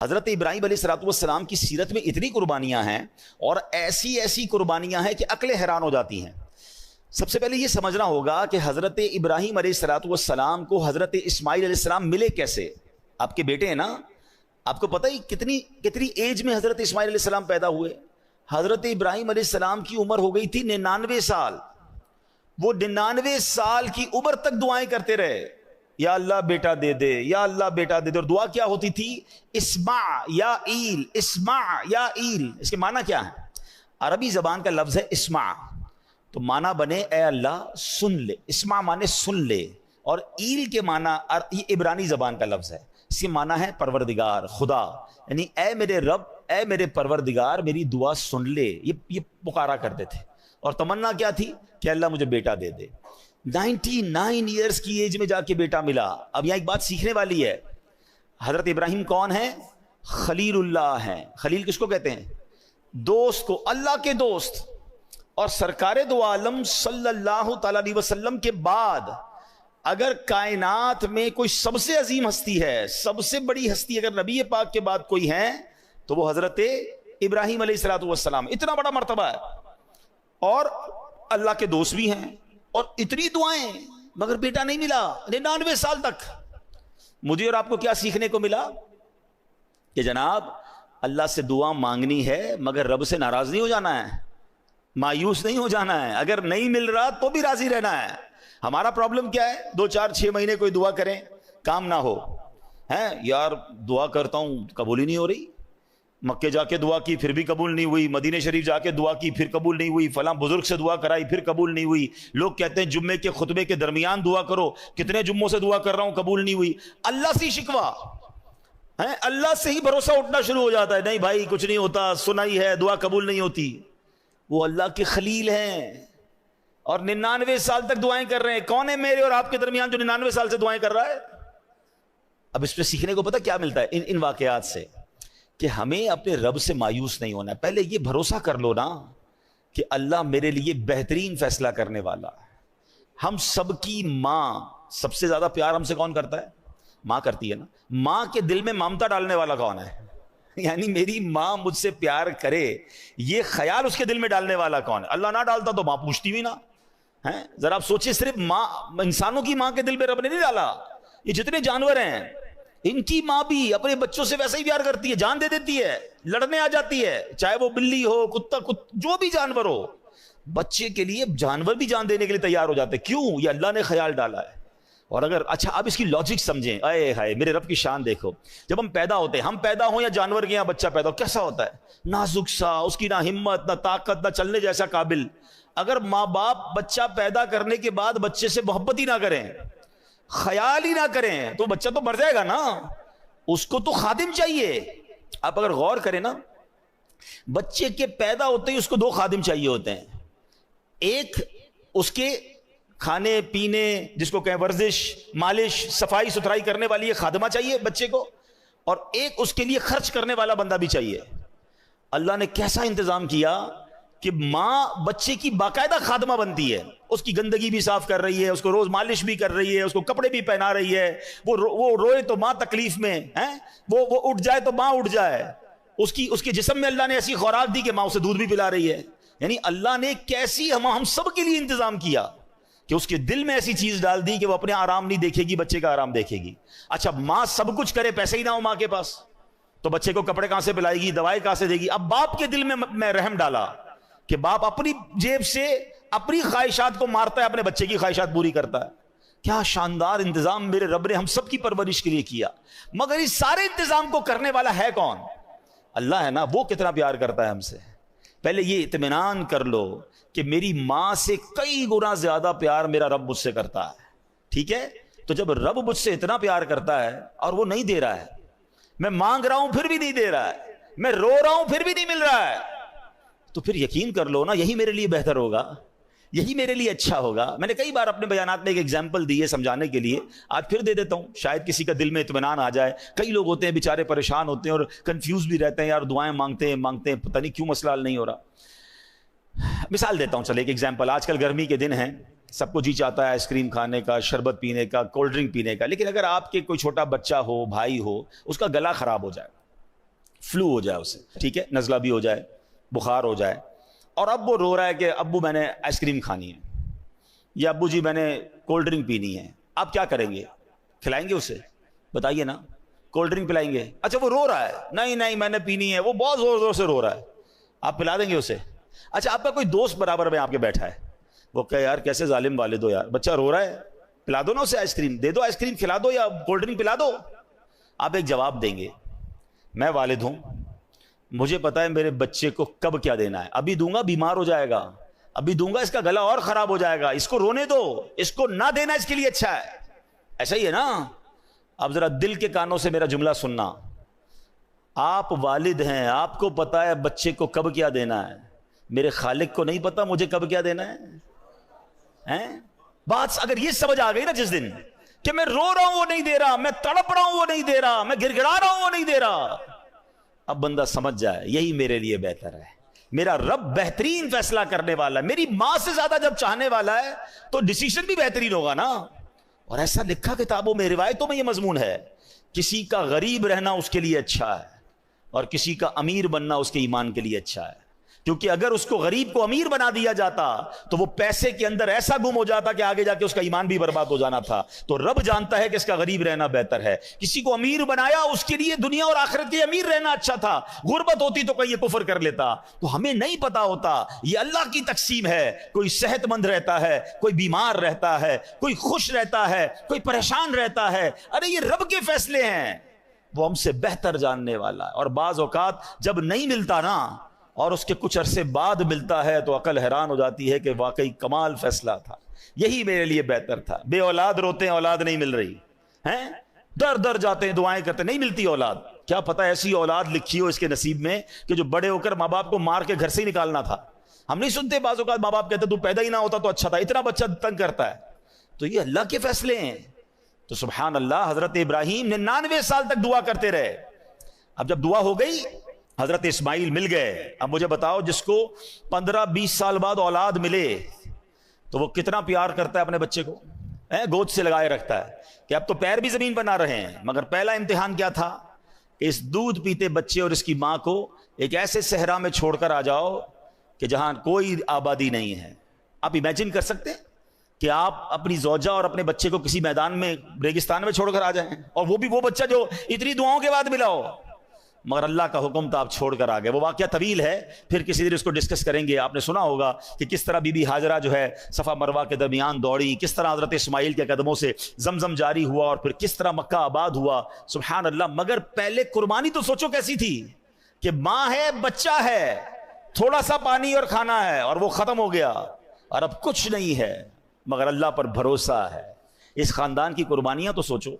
حضرت ابراہیم علیہ الصلوۃ والسلام کی سیرت میں اتنی قربانیاں ہیں اور ایسی ایسی قربانیاں ہیں کہ عقلیں حیران ہو جاتی ہیں۔ سب سے پہلے یہ سمجھنا ہوگا کہ حضرت ابراہیم علیہ الصلوۃ والسلام کو حضرت اسماعیل علیہ السلام ملے کیسے؟ آپ کے بیٹے ہیں نا، آپ کو پتہ ہی کتنی ایج میں حضرت اسماعیل علیہ السلام پیدا ہوئے۔ حضرت ابراہیم علیہ السلام کی عمر ہو گئی تھی 99 سال۔ وہ 99 سال کی عمر تک دعائیں کرتے رہے، یا اللہ بیٹا دے دے، یا اللہ بیٹا دے دے۔ اور دعا کیا ہوتی تھی؟ اسمع یا ایل، اسمع یا ایل۔ اس کے معنی کیا ہے؟ عربی زبان کا لفظ ہے اسمع، تو معنی بنے اے اللہ سن لے۔ اسمع معنی سن لے، اور ایل کے معنی یہ عبرانی زبان کا لفظ ہے، اس کے معنی ہے پروردگار، خدا، یعنی اے میرے رب، اے میرے پروردگار میری دعا سن لے۔ یہ پکارا کرتے تھے، اور تمنا کیا تھی؟ کہ اللہ مجھے بیٹا دے دے۔ 99 ایئرز کی ایج میں جا کے بیٹا ملا۔ اب یہاں ایک بات سیکھنے والی ہے، حضرت ابراہیم کون ہیں؟ خلیل اللہ ہیں۔ خلیل کس کو کہتے ہیں؟ دوست کو، اللہ کے دوست۔ اور سرکار دو عالم صلی اللہ تعالی علیہ وسلم کے بعد اگر کائنات میں کوئی سب سے عظیم ہستی ہے، سب سے بڑی ہستی اگر نبی پاک کے بعد کوئی ہے تو وہ حضرت ابراہیم علیہ الصلوۃ والسلام۔ اتنا بڑا مرتبہ ہے، اور اللہ کے دوست بھی ہیں، اور اتنی دعائیں، مگر بیٹا نہیں ملا 99 سال تک۔ مجھے اور آپ کو کیا سیکھنے کو ملا؟ کہ جناب اللہ سے دعا مانگنی ہے، مگر رب سے ناراض نہیں ہو جانا ہے، مایوس نہیں ہو جانا ہے۔ اگر نہیں مل رہا تو بھی راضی رہنا ہے۔ ہمارا پرابلم کیا ہے؟ 2 4 6 مہینے کوئی دعا کریں، کام نہ ہو، ہیں یار دعا کرتا ہوں قبول ہی نہیں ہو رہی، مکے جا کے دعا کی پھر بھی قبول نہیں ہوئی، مدینہ شریف جا کے دعا کی پھر قبول نہیں ہوئی، فلاں بزرگ سے دعا کرائی پھر قبول نہیں ہوئی۔ لوگ کہتے ہیں جمعے کے خطبے کے درمیان دعا کرو، کتنے جمعوں سے دعا کر رہا ہوں قبول نہیں ہوئی۔ اللہ سے شکوا ہے، اللہ سے ہی بھروسہ اٹھنا شروع ہو جاتا ہے، نہیں بھائی کچھ نہیں ہوتا، سنائی ہے دعا قبول نہیں ہوتی۔ وہ اللہ کے خلیل ہیں، اور 99 سال تک دعائیں کر رہے ہیں۔ کون ہے میرے اور آپ کے درمیان جو 99 سال سے دعائیں کر رہا ہے؟ اب اس پہ سیکھنے کو پتہ کیا ملتا ہے ان واقعات سے؟ کہ ہمیں اپنے رب سے مایوس نہیں ہونا ہے۔ پہلے یہ بھروسہ کر لو نا کہ اللہ میرے لیے بہترین فیصلہ کرنے والا ہے۔ ہم سب کی ماں، سب سے زیادہ پیار ہم سے کون کرتا ہے؟ ماں کرتی ہے نا۔ ماں کے دل میں ممتا ڈالنے والا کون ہے؟ یعنی میری ماں مجھ سے پیار کرے، یہ خیال اس کے دل میں ڈالنے والا کون ہے؟ اللہ نہ ڈالتا تو ماں پوچھتی بھی نہ ہے۔ ذرا آپ سوچیں، صرف ماں، انسانوں کی ماں کے دل میں رب نے نہیں ڈالا، یہ جتنے جانور ہیں ان کی ماں بھی اپنے بچوں سے ویسا ہی پیار کرتی ہے، جان دے دیتی ہے، لڑنے آ جاتی ہے، چاہے وہ بلی ہو، کتا، جو بھی جانور ہو، بچے کے لیے جانور بھی جان دینے کے لیے تیار ہو جاتے ہیں۔ کیوں؟ یہ اللہ نے خیال ڈالا ہے۔ اور اگر اچھا اب اس کی لاجک سمجھیں، اے ہائے میرے رب کی شان دیکھو۔ جب ہم پیدا ہوتے ہیں، ہم پیدا ہوں یا جانور کے یہاں بچہ پیدا ہو، کیسا ہوتا ہے؟ نازک سا، اس کی نہ ہمت نہ طاقت نہ چلنے جیسا قابل۔ اگر ماں باپ بچہ پیدا کرنے کے بعد بچے سے محبت ہی نہ کریں، خیال ہی نہ کریں، تو بچہ تو مر جائے گا نا، اس کو تو خادم چاہیے۔ آپ اگر غور کریں نا، بچے کے پیدا ہوتے ہی اس کو 2 خادم چاہیے ہوتے ہیں۔ ایک اس کے کھانے پینے، جس کو کہیں ورزش، مالش، صفائی ستھرائی کرنے والی ایک خادمہ چاہیے بچے کو، اور ایک اس کے لیے خرچ کرنے والا بندہ بھی چاہیے۔ اللہ نے کیسا انتظام کیا کہ ماں بچے کی باقاعدہ خادمہ بنتی ہے، اس کی گندگی بھی صاف کر رہی ہے، اس کو روز مالش بھی کر رہی ہے، اس کو کپڑے بھی پہنا رہی ہے، وہ روئے تو ماں تکلیف میں ہے، وہ اٹھ جائے تو ماں اٹھ جائے، اس کے جسم میں اللہ نے ایسی خوراک دی کہ ماں اسے دودھ بھی پلا رہی ہے۔ یعنی اللہ نے کیسی ہم سب کے لیے انتظام کیا کہ اس کے دل میں ایسی چیز ڈال دی کہ وہ اپنے آرام نہیں دیکھے گی، بچے کا آرام دیکھے گی۔ اچھا ماں سب کچھ کرے، پیسے ہی نہ ہو ماں کے پاس، تو بچے کو کپڑے کہاں سے پلائے گی، دوائی کہاں سے دے گی؟ اب باپ کے دل میں رحم ڈالا کہ باپ اپنی جیب سے اپنی خواہشات کو مارتا ہے، اپنے بچے کی خواہشات پوری کرتا ہے۔ کیا شاندار انتظام میرے رب نے ہم سب کی پرورش کے لیے کیا۔ مگر اس سارے انتظام کو کرنے والا ہے کون؟ اللہ ہے نا۔ وہ کتنا پیار کرتا ہے ہم سے۔ پہلے یہ اطمینان کر لو کہ میری ماں سے کئی گنا زیادہ پیار میرا رب مجھ سے کرتا ہے، ٹھیک ہے؟ تو جب رب مجھ سے اتنا پیار کرتا ہے اور وہ نہیں دے رہا ہے، میں مانگ رہا ہوں پھر بھی نہیں دے رہا ہے، میں رو رہا ہوں پھر بھی نہیں مل رہا ہے، تو پھر یقین کر لو نا یہی میرے لیے بہتر ہوگا، یہی میرے لیے اچھا ہوگا۔ میں نے کئی بار اپنے بیانات میں ایک ایگزامپل دی ہے سمجھانے کے لیے، آج پھر دے دیتا ہوں، شاید کسی کا دل میں اطمینان آ جائے۔ کئی لوگ ہوتے ہیں بیچارے پریشان ہوتے ہیں اور کنفیوز بھی رہتے ہیں، یار دعائیں مانگتے ہیں پتہ نہیں کیوں مسئلہ حل نہیں ہو رہا۔ مثال دیتا ہوں، چلے ایک ایگزامپل۔ آج کل گرمی کے دن ہیں، سب کو جی چاہتا ہے آئس کریم کھانے کا، شربت پینے کا، کولڈ ڈرنک پینے کا، لیکن اگر آپ کے کوئی چھوٹا بچہ ہو، بھائی ہو، اس کا گلا خراب ہو جائے، فلو ہو جائے اسے، ٹھیک ہے، نزلہ بھی ہو جائے، بخار ہو جائے، اور اب وہ رو رہا ہے کہ ابو میں نے آئس کریم کھانی ہے، یا ابو جی میں نے کولڈ ڈرنک پینی ہے، آپ کیا کریں گے؟ کھلائیں گے اسے؟ بتائیے نا، کولڈ ڈرنک پلائیں گے؟ اچھا وہ رو رہا ہے، نہیں نہیں میں نے پینی ہے، وہ بہت زور زور سے رو رہا ہے، آپ پلا دیں گے اسے؟ اچھا آپ کا کوئی دوست برابر میں آپ کے بیٹھا ہے، وہ کہ یار کیسے ظالم والد ہو یار، بچہ رو رہا ہے، پلا دو نا اسے آئس کریم، دے دو آئس کریم، کھلا دو یا کولڈ ڈرنک پلا دو۔ آپ ایک جواب دیں گے، میں والد ہوں، مجھے پتا ہے میرے بچے کو کب کیا دینا ہے، ابھی دوں گا بیمار ہو جائے گا، ابھی دوں گا اس کا گلا اور خراب ہو جائے گا، اس کو رونے دو، اس کو نہ دینا اس کے لیے اچھا ہے۔ ایسا ہی ہے نا؟ اب ذرا دل کے کانوں سے میرا جملہ سننا، آپ والد ہیں، آپ کو پتا ہے بچے کو کب کیا دینا ہے، میرے خالق کو نہیں پتا مجھے کب کیا دینا ہے؟ بات اگر یہ سمجھ آ گئی نا جس دن کہ میں رو رہا ہوں وہ نہیں دے رہا، میں تڑپ رہا ہوں وہ نہیں دے رہا، میں گڑ گڑا رہا ہوں وہ نہیں دے رہا، اب بندہ سمجھ جائے یہی میرے لیے بہتر ہے، میرا رب بہترین فیصلہ کرنے والا ہے، میری ماں سے زیادہ جب چاہنے والا ہے تو ڈیسیشن بھی بہترین ہوگا نا۔ اور ایسا لکھا کتابوں میں، روایتوں میں یہ مضمون ہے، کسی کا غریب رہنا اس کے لیے اچھا ہے اور کسی کا امیر بننا اس کے ایمان کے لیے اچھا ہے، کیونکہ اگر اس کو غریب کو امیر بنا دیا جاتا تو وہ پیسے کے اندر ایسا گم ہو جاتا کہ آگے جا کے اس کا ایمان بھی برباد ہو جانا تھا۔ تو رب جانتا ہے کہ اس کا غریب رہنا بہتر ہے، کسی کو امیر بنایا اس کے لیے دنیا اور آخرت کے امیر رہنا اچھا تھا، غربت ہوتی تو کہیں یہ کفر کر لیتا، تو ہمیں نہیں پتا ہوتا یہ اللہ کی تقسیم ہے، کوئی صحت مند رہتا ہے، کوئی بیمار رہتا ہے، کوئی خوش رہتا ہے، کوئی پریشان رہتا ہے، ارے یہ رب کے فیصلے ہیں، وہ ہم سے بہتر جاننے والا ہے۔ اور بعض اوقات جب نہیں ملتا نا اور اس کے کچھ عرصے بعد ملتا ہے تو عقل حیران ہو جاتی ہے کہ واقعی کمال فیصلہ تھا، یہی میرے لیے بہتر تھا۔ بے اولاد روتے ہیں اولاد نہیں مل رہی ہیں، در در جاتے ہیں دعائیں کرتے نہیں ملتی اولاد، کیا پتہ ایسی اولاد لکھی ہو اس کے نصیب میں کہ جو بڑے ہو کر ماں باپ کو مار کے گھر سے ہی نکالنا تھا۔ ہم نہیں سنتے بعض اوقات ماں باپ کہتے تو پیدا ہی نہ ہوتا تو اچھا تھا، اتنا بچہ تنگ کرتا ہے، تو یہ اللہ کے فیصلے ہیں۔ تو سبحان اللہ، حضرت ابراہیم 99 سال تک دعا کرتے رہے، اب جب دعا ہو گئی حضرت اسماعیل مل گئے۔ اب مجھے بتاؤ جس کو 15-20 سال بعد اولاد ملے تو وہ کتنا پیار کرتا ہے اپنے بچے کو، گود سے لگائے رکھتا ہے کہ اب تو پیر بھی زمین پر نہ رہے ہیں۔ مگر پہلا امتحان کیا تھا کہ اس دودھ پیتے بچے اور اس کی ماں کو ایک ایسے صحرا میں چھوڑ کر آ جاؤ کہ جہاں کوئی آبادی نہیں ہے۔ آپ امیجن کر سکتے ہیں کہ آپ اپنی زوجہ اور اپنے بچے کو کسی میدان میں ریگستان میں چھوڑ کر آ جائیں، اور وہ بھی وہ بچہ جو اتنی دعاؤں کے بعد ملا ہو، مگر اللہ کا حکم تھا آپ چھوڑ کر آ گئے۔ وہ واقعہ طویل ہے، پھر کسی دن اس کو ڈسکس کریں گے۔ آپ نے سنا ہوگا کہ کس طرح بی بی ہاجرہ جو ہے صفا مروہ کے درمیان دوڑی، کس طرح حضرت اسماعیل کے قدموں سے زمزم جاری ہوا، اور پھر کس طرح مکہ آباد ہوا، سبحان اللہ۔ مگر پہلے قربانی تو سوچو کیسی تھی کہ ماں ہے، بچہ ہے، تھوڑا سا پانی اور کھانا ہے اور وہ ختم ہو گیا، اور اب کچھ نہیں ہے مگر اللہ پر بھروسہ ہے۔ اس خاندان کی قربانیاں تو سوچو۔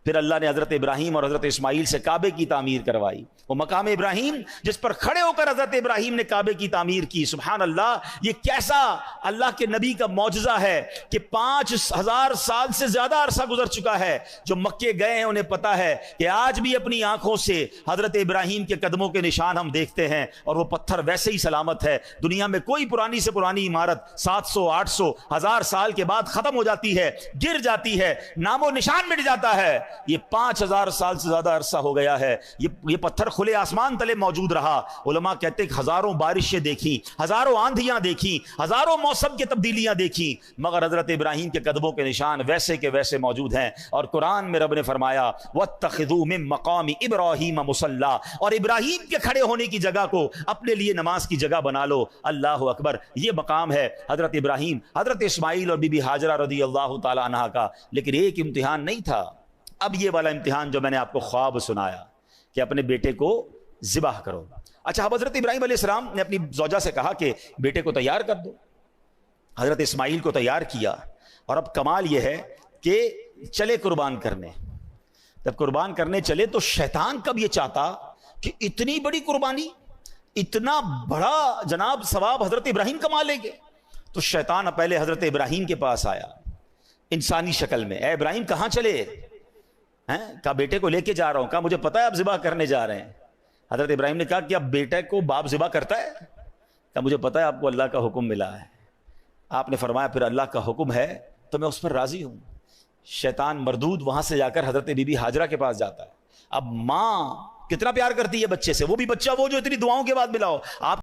پھر اللہ نے حضرت ابراہیم اور حضرت اسماعیل سے کعبے کی تعمیر کروائی، وہ مقام ابراہیم جس پر کھڑے ہو کر حضرت ابراہیم نے کعبے کی تعمیر کی۔ سبحان اللہ، یہ کیسا اللہ کے نبی کا معجزہ ہے کہ 5000 سال سے زیادہ عرصہ گزر چکا ہے، جو مکے گئے ہیں انہیں پتا ہے کہ آج بھی اپنی آنکھوں سے حضرت ابراہیم کے قدموں کے نشان ہم دیکھتے ہیں، اور وہ پتھر ویسے ہی سلامت ہے۔ دنیا میں کوئی پرانی سے پرانی عمارت 700 800 1000 سال کے بعد ختم ہو جاتی ہے، گر جاتی ہے، نام و نشان مٹ جاتا ہے، یہ 5000 سال سے زیادہ عرصہ ہو گیا ہے، یہ پتھر کھلے آسمان تلے موجود رہا۔ علماء کہتے ہیں کہ ہزاروں بارشیں دیکھی، ہزاروں آندھیاں دیکھی، ہزاروں موسم کی تبدیلیاں دیکھی، مگر حضرت ابراہیم کے قدموں کے نشان ویسے کے ویسے موجود ہیں۔ اور قرآن میں رب نے فرمایا وَاتَّخِذُوا مِن مَّقَامِ إِبْرَاهِيمَ مُصَلًّى، اور ابراہیم کے کھڑے ہونے کی جگہ کو اپنے لیے نماز کی جگہ بنا لو۔ اللہ اکبر، یہ مقام ہے حضرت ابراہیم، حضرت اسماعیل اور بی بی ہاجرہ رضی اللہ تعالی عنہا کا۔ لیکن ایک امتحان نہیں تھا، اب یہ والا امتحان جو میں نے آپ کو خواب سنایا کہ اپنے بیٹے کو ذبح کرو۔ اچھا، اب حضرت ابراہیم علیہ السلام نے اپنی زوجہ سے کہا کہ بیٹے کو تیار کر دو۔ حضرت اسماعیل کو تیار کیا، اور اب کمال یہ ہے کہ چلے قربان کرنے۔ جب قربان کرنے چلے تو شیطان کب یہ چاہتا کہ اتنی بڑی قربانی، اتنا بڑا جناب ثواب حضرت ابراہیم کما لیں گے، تو شیطان پہلے حضرت ابراہیم کے پاس آیا انسانی شکل میں۔ اے ابراہیم کہاں چلے؟ کہا بیٹے کو لے کے جا رہا ہوں۔ کہا مجھے پتا ہے آپ ذبح کرنے جا رہے ہیں۔ حضرت ابراہیم نے کہا کہ اب بیٹے کو باپ ذبح کرتا ہے؟ کہا مجھے پتا ہے آپ کو اللہ کا حکم ملا ہے۔ آپ نے فرمایا پھر اللہ کا حکم ہے تو میں اس پر راضی ہوں۔ شیطان مردود وہاں سے جا کر حضرت بی بی ہاجرہ کے پاس جاتا ہے۔ اب ماں کتنا پیار کرتی ہے بچے سے، وہ بھی بچہ وہ جو اتنی دعاؤں کے بعد ملا ہو. آپ